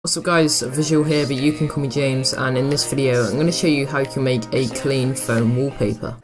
What's up guys, Visual here, but you can call me James, and in this video I'm going to show you how you can make a clean phone wallpaper.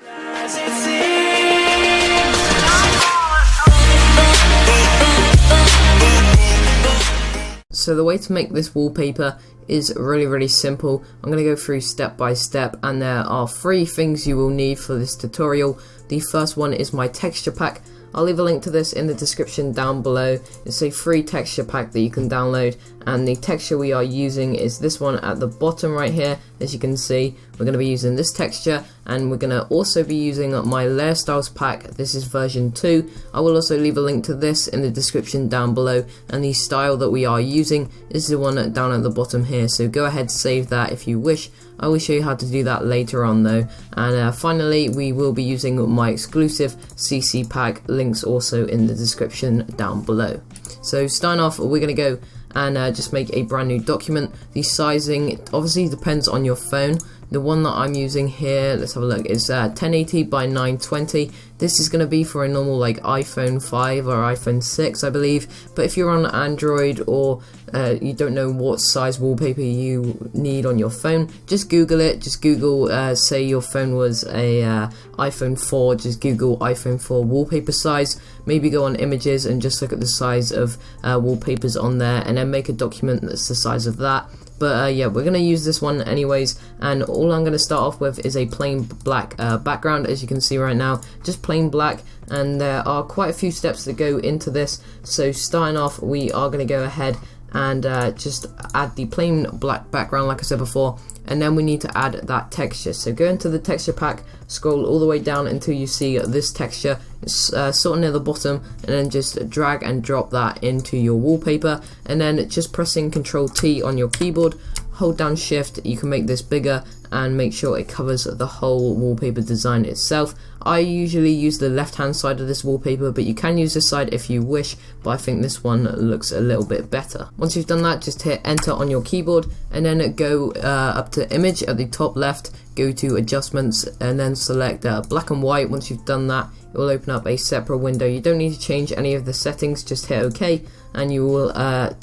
So the way to make this wallpaper is really simple. I'm going to go through step by step, and there are 3 things you will need for this tutorial. The first one is my texture pack. I'll leave a link to this in the description down below. It's a free texture pack that you can download, and the texture we are using is this one at the bottom right here. As you can see, we're going to be using this texture, and we're going to also be using my layer styles pack. This is version 2. I will also leave a link to this in the description down below, and the style that we are using is the one down at the bottom here, so go ahead, save that if you wish. I will show you how to do that later on though. And finally, we will be using my exclusive CC pack, links also in the description down below. So starting off, we're going to go and just make a brand new document. The sizing obviously depends on your phone. The one that I'm using here, let's have a look, is 1080 by 920. This is going to be for a normal like iPhone 5 or iPhone 6 I believe, but if you're on Android or you don't know what size wallpaper you need on your phone, just Google it. Just Google, say your phone was a iPhone 4, just Google iPhone 4 wallpaper size, maybe go on images and just look at the size of wallpapers on there, and then make a document that's the size of that. But yeah, we're going to use this one anyways, and all I'm going to start off with is a plain black background, as you can see right now, just plain black, and there are quite a few steps that go into this. So starting off, we are going to go ahead and just add the plain black background like I said before, and then we need to add that texture. So go into the texture pack, scroll all the way down until you see this texture. It's sort of near the bottom, and then just drag and drop that into your wallpaper, and then just pressing Ctrl T on your keyboard, hold down Shift, you can make this bigger and make sure it covers the whole wallpaper design itself. I usually use the left hand side of this wallpaper, but you can use this side if you wish, but I think this one looks a little bit better. Once you've done that, just hit enter on your keyboard, and then go up to image at the top left, go to adjustments, and then select black and white. Once you've done that, it will open up a separate window. You don't need to change any of the settings, just hit OK, and you will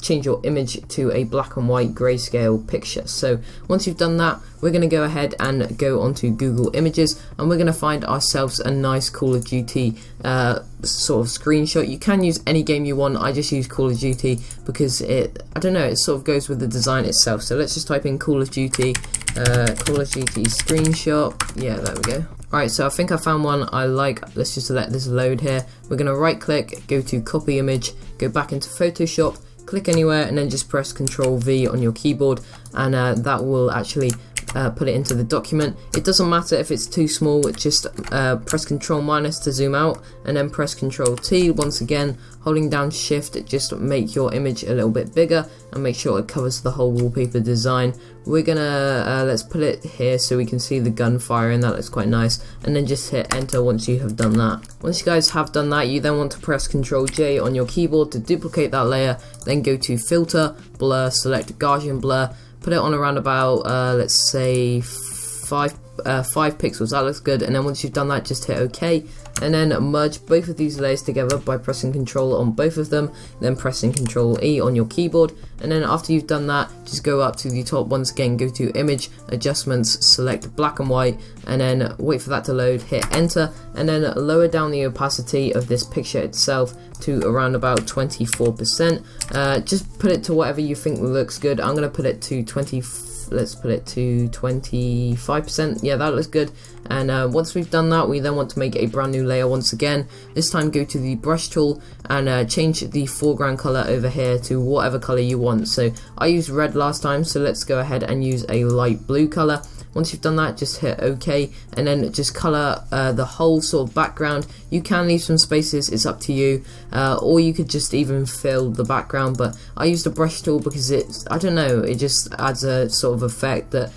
change your image to a black and white grayscale picture. So once you've done that, we're going to go ahead and go onto Google Images, and we're going to find ourselves a nice Call of Duty sort of screenshot. You can use any game you want. I just use Call of Duty because I don't know, it sort of goes with the design itself. So let's just type in Call of Duty screenshot. Yeah, there we go. Alright, so I think I found one I like. Let's just let this load here. We're going to right click, go to copy image, go back into Photoshop, click anywhere, and then just press Ctrl V on your keyboard, and that will actually put it into the document. It doesn't matter if it's too small, just press Ctrl- to zoom out, and then press Ctrl T once again, holding down Shift, just make your image a little bit bigger and make sure it covers the whole wallpaper design. We're gonna let's put it here so we can see the gun firing. That looks quite nice, and then just hit enter once you have done that. Once you guys have done that, you then want to press Ctrl J on your keyboard to duplicate that layer, then go to filter, blur, select Gaussian blur, put it on around about let's say 5 pixels. That looks good. And then once you've done that, just hit OK, and then merge both of these layers together by pressing Control on both of them, then pressing Control E on your keyboard. And then after you've done that, just go up to the top once again, go to image, adjustments, select black and white, and then wait for that to load, hit enter, and then lower down the opacity of this picture itself to around about 24%. Just put it to whatever you think looks good. I'm gonna put it to 25%. Yeah, that looks good. And once we've done that, we then want to make a brand new layer once again. This time go to the brush tool and change the foreground color over here to whatever color you want. So I used red last time, so let's go ahead and use a light blue color. Once you've done that, just hit OK, and then just color the whole sort of background. You can leave some spaces, it's up to you, or you could just even fill the background, but I use the brush tool because I don't know, it just adds a sort of effect that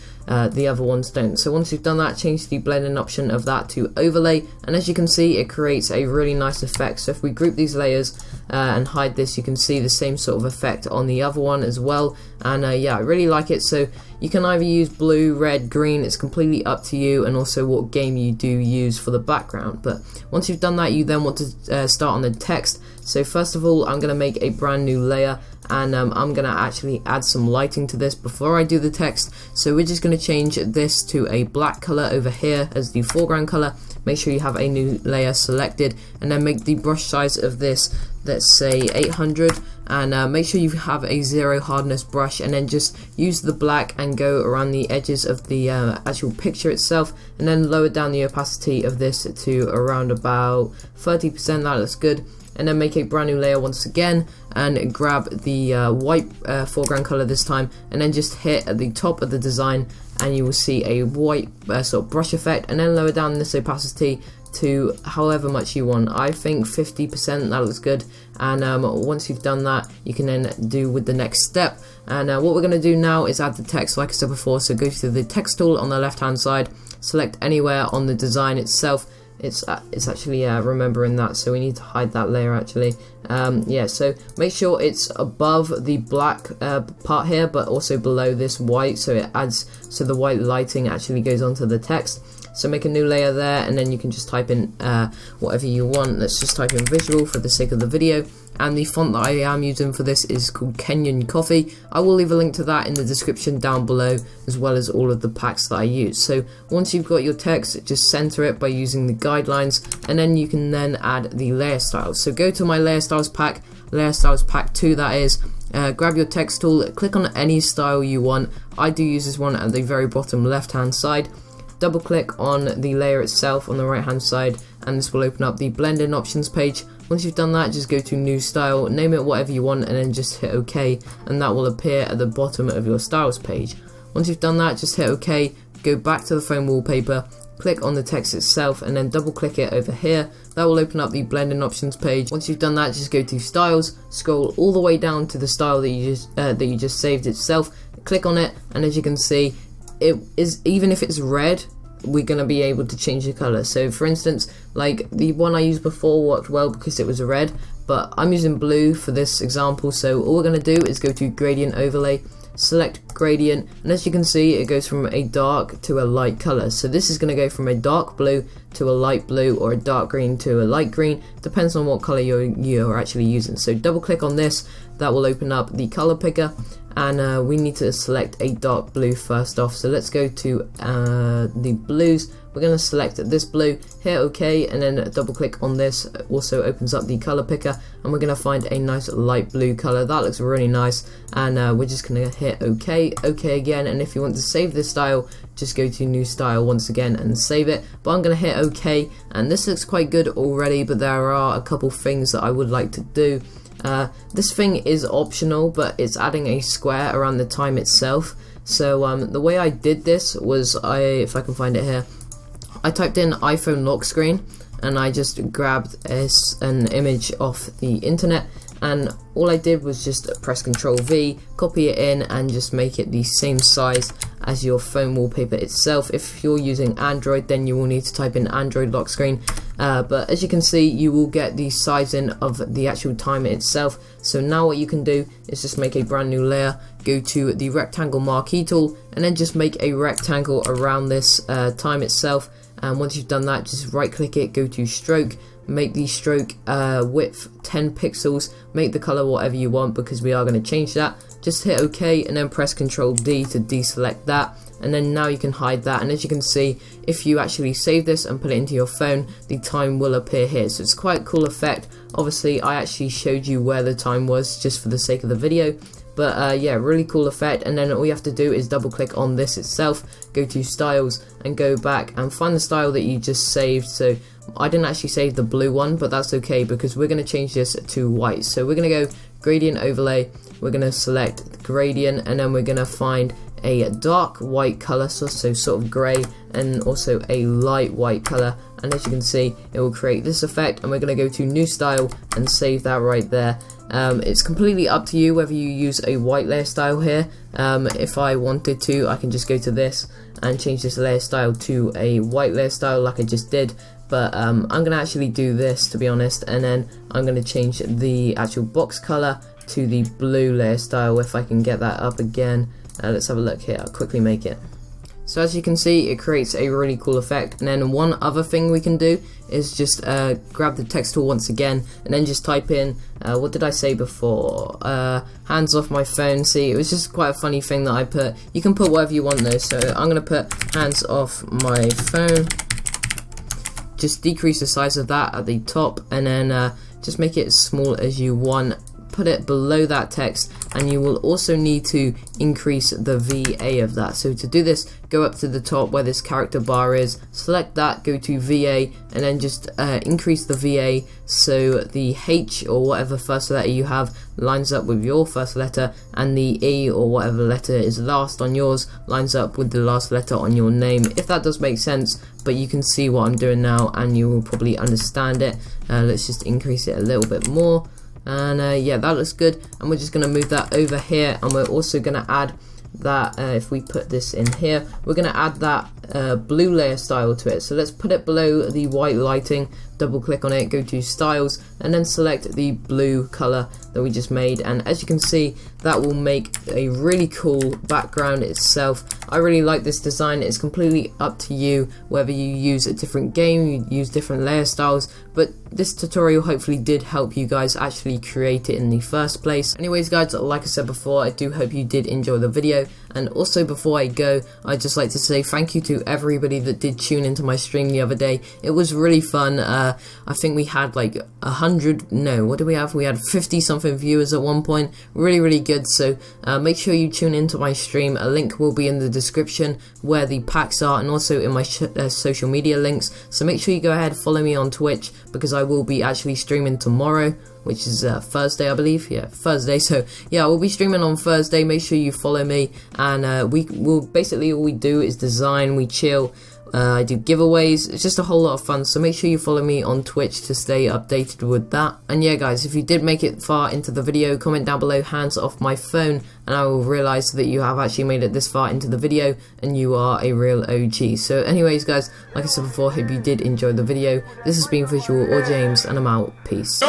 the other ones don't. So once you've done that, change the blending option of that to overlay, and as you can see, it creates a really nice effect. So if we group these layers and hide this, you can see the same sort of effect on the other one as well. And yeah, I really like it. So you can either use blue, red, green, it's completely up to you, and also what game you do use for the background. But once you've done that, you then want to start on the text. So first of all, I'm going to make a brand new layer, and I'm gonna actually add some lighting to this before I do the text. So we're just gonna change this to a black color over here as the foreground color. Make sure you have a new layer selected, and then make the brush size of this, let's say 800, and make sure you have a 0 hardness brush, and then just use the black and go around the edges of the actual picture itself, and then lower down the opacity of this to around about 30%. That looks good. And then make a brand new layer once again, and grab the white foreground color this time, and then just hit at the top of the design, and you will see a white sort of brush effect, and then lower down this opacity to however much you want. I think 50%, that looks good. And once you've done that, you can then do with the next step. And what we're going to do now is add the text like I said before. So go to the text tool on the left hand side, select anywhere on the design itself. It's actually remembering that, so we need to hide that layer actually. Yeah, so make sure it's above the black part here, but also below this white, so it adds, so the white lighting actually goes onto the text. So make a new layer there, and then you can just type in whatever you want. Let's just type in visual for the sake of the video. And the font that I am using for this is called Kenyan Coffee. I will leave a link to that in the description down below, as well as all of the packs that I use. So once you've got your text, just center it by using the guidelines, and then you can then add the layer styles. So go to my layer styles pack, layer styles pack 2 that is. Grab your text tool, click on any style you want. I do use this one at the very bottom left hand side. Double click on the layer itself on the right hand side, and this will open up the blending options page. Once you've done that, just go to new style, name it whatever you want, and then just hit OK, and that will appear at the bottom of your styles page. Once you've done that, just hit OK, go back to the phone wallpaper, click on the text itself, and then double click it over here. That will open up the blending options page. Once you've done that, just go to styles, scroll all the way down to the style that you just saved itself, click on it, and as you can see, it is, even if it's red, we're going to be able to change the color. So for instance, like the one I used before worked well because it was red, but I'm using blue for this example. So all we're going to do is go to gradient overlay, select gradient, and as you can see, it goes from a dark to a light color. So this is going to go from a dark blue to a light blue, or a dark green to a light green, depends on what color you're actually using. So double click on this, that will open up the color picker, and we need to select a dark blue first off. So let's go to the blues. We're going to select this blue, hit OK, and then double click on this. It also opens up the color picker, and we're going to find a nice light blue color. That looks really nice, and we're just going to hit OK, OK again. And if you want to save this style, just go to new style once again and save it. But I'm going to hit OK, and this looks quite good already, but there are a couple things that I would like to do. This thing is optional, but it's adding a square around the time itself. So the way I did this was, if I can find it here, I typed in iPhone lock screen, and I just grabbed an image off the internet, and all I did was just press Ctrl V, copy it in, and just make it the same size as your phone wallpaper itself. If you're using Android, then you will need to type in Android lock screen, but as you can see, you will get the sizing of the actual timer itself. So now what you can do is just make a brand new layer, go to the rectangle marquee tool, and then just make a rectangle around this time itself. And once you've done that, just right click it, go to stroke, make the stroke width 10 pixels, make the color whatever you want because we are going to change that. Just hit OK, and then press Ctrl D to deselect that, and then now you can hide that. And as you can see, if you actually save this and put it into your phone, the time will appear here. So it's quite a cool effect. Obviously I actually showed you where the time was just for the sake of the video, but yeah, really cool effect. And then all you have to do is double click on this itself, go to styles, and go back and find the style that you just saved. So I didn't actually save the blue one, but that's okay because we're going to change this to white. So we're going to go gradient overlay, we're going to select gradient, and then we're going to find a dark white color, so sort of grey, and also a light white color. And as you can see, it will create this effect, and we're going to go to new style and save that right there. It's completely up to you whether you use a white layer style here. If I wanted to, I can just go to this and change this layer style to a white layer style like I just did, but I'm going to actually do this, to be honest, and then I'm going to change the actual box color to the blue layer style. If I can get that up again, let's have a look here, I'll quickly make it. So as you can see, it creates a really cool effect. And then one other thing we can do is just grab the text tool once again and then just type in, what did I say before? Hands off my phone. See, it was just quite a funny thing that I put. You can put whatever you want though, so I'm going to put hands off my phone. Just decrease the size of that at the top and then just make it as small as you want. Put it below that text, and you will also need to increase the VA of that. So to do this, go up to the top where this character bar is, select that, go to VA, and then just increase the VA so the H or whatever first letter you have lines up with your first letter, and the E or whatever letter is last on yours lines up with the last letter on your name. If that does make sense, but you can see what I'm doing now and you will probably understand it. Let's just increase it a little bit more. And yeah, that looks good, and we're just going to move that over here, and we're also going to add that, if we put this in here, we're going to add that blue layer style to it. So let's put it below the white lighting, double click on it, go to styles, and then select the blue color that we just made. And as you can see, that will make a really cool background itself. I really like this design. It's completely up to you whether you use a different game, you use different layer styles, but this tutorial hopefully did help you guys actually create it in the first place. Anyways guys, like I said before, I do hope you did enjoy the video, and also before I go, I'd just like to say thank you to everybody that did tune into my stream the other day. It was really fun. I think we had like 100, no, what did we have? We had 50 something viewers at one point. Really good. So make sure you tune into my stream. A link will be in the description where the packs are, and also in my social media links. So make sure you go ahead, follow me on Twitch, because I will be actually streaming tomorrow, which is Thursday, I believe. Yeah, Thursday. So yeah, we'll be streaming on Thursday. Make sure you follow me, and we will basically, all we do is design, we chill. I do giveaways. It's just a whole lot of fun, so make sure you follow me on Twitch to stay updated with that. And yeah guys, if you did make it far into the video, comment down below hands off my phone, and I will realise that you have actually made it this far into the video and you are a real OG. So anyways guys, like I said before, hope you did enjoy the video. This has been Visual or James, and I'm out. Peace.